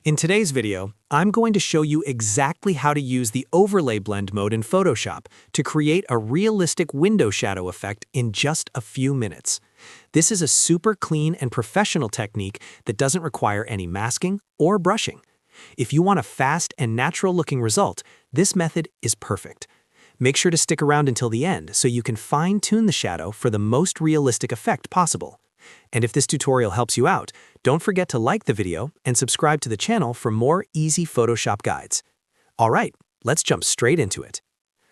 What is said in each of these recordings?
In today's video, I'm going to show you exactly how to use the overlay blend mode in Photoshop to create a realistic window shadow effect in just a few minutes. This is a super clean and professional technique that doesn't require any masking or brushing. If you want a fast and natural-looking result, this method is perfect. Make sure to stick around until the end so you can fine-tune the shadow for the most realistic effect possible. And if this tutorial helps you out, don't forget to like the video and subscribe to the channel for more easy Photoshop guides. Alright, let's jump straight into it.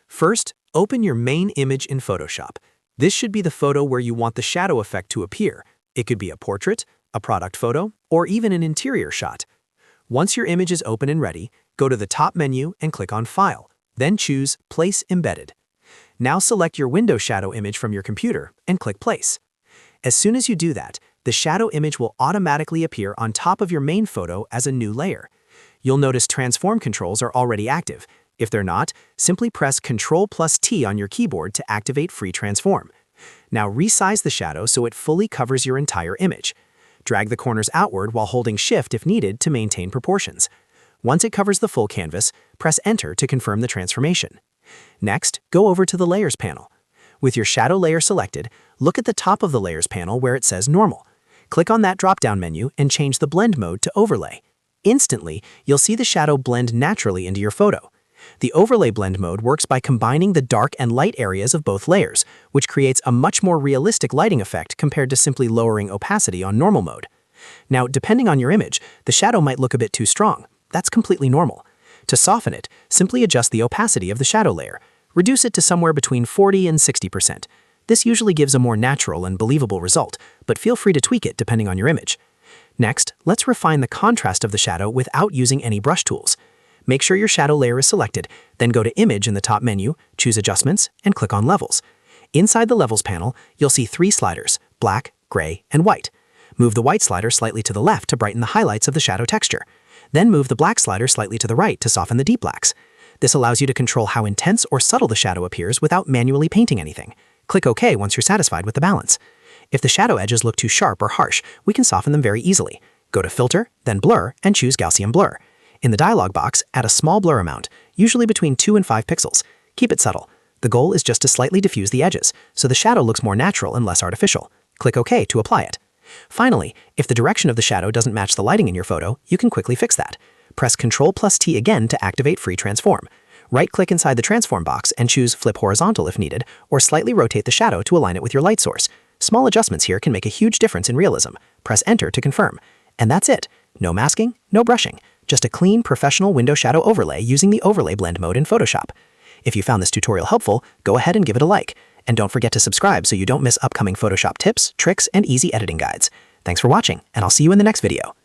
First, open your main image in Photoshop. This should be the photo where you want the shadow effect to appear. It could be a portrait, a product photo, or even an interior shot. Once your image is open and ready, go to the top menu and click on File, then choose Place Embedded. Now select your window shadow image from your computer and click Place. As soon as you do that, the shadow image will automatically appear on top of your main photo as a new layer. You'll notice transform controls are already active. If they're not, simply press Ctrl+T on your keyboard to activate Free Transform. Now resize the shadow so it fully covers your entire image. Drag the corners outward while holding Shift if needed to maintain proportions. Once it covers the full canvas, press Enter to confirm the transformation. Next, go over to the Layers panel. With your shadow layer selected, look at the top of the Layers panel where it says Normal. Click on that drop-down menu and change the blend mode to Overlay. Instantly, you'll see the shadow blend naturally into your photo. The Overlay blend mode works by combining the dark and light areas of both layers, which creates a much more realistic lighting effect compared to simply lowering opacity on normal mode. Now, depending on your image, the shadow might look a bit too strong. That's completely normal. To soften it, simply adjust the opacity of the shadow layer. Reduce it to somewhere between 40 and 60%. This usually gives a more natural and believable result, but feel free to tweak it depending on your image. Next, let's refine the contrast of the shadow without using any brush tools. Make sure your shadow layer is selected, then go to Image in the top menu, choose Adjustments, and click on Levels. Inside the Levels panel, you'll see three sliders, black, gray, and white. Move the white slider slightly to the left to brighten the highlights of the shadow texture. Then move the black slider slightly to the right to soften the deep blacks. This allows you to control how intense or subtle the shadow appears without manually painting anything. Click OK once you're satisfied with the balance. If the shadow edges look too sharp or harsh, we can soften them very easily. Go to Filter, then Blur, and choose Gaussian Blur. In the dialog box, add a small blur amount, usually between 2 and 5 pixels. Keep it subtle. The goal is just to slightly diffuse the edges, so the shadow looks more natural and less artificial. Click OK to apply it. Finally, if the direction of the shadow doesn't match the lighting in your photo, you can quickly fix that. Press Ctrl+T again to activate Free Transform. Right-click inside the transform box and choose Flip Horizontal if needed, or slightly rotate the shadow to align it with your light source. Small adjustments here can make a huge difference in realism. Press Enter to confirm. And that's it. No masking, no brushing. Just a clean, professional window shadow overlay using the Overlay blend mode in Photoshop. If you found this tutorial helpful, go ahead and give it a like. And don't forget to subscribe so you don't miss upcoming Photoshop tips, tricks, and easy editing guides. Thanks for watching, and I'll see you in the next video.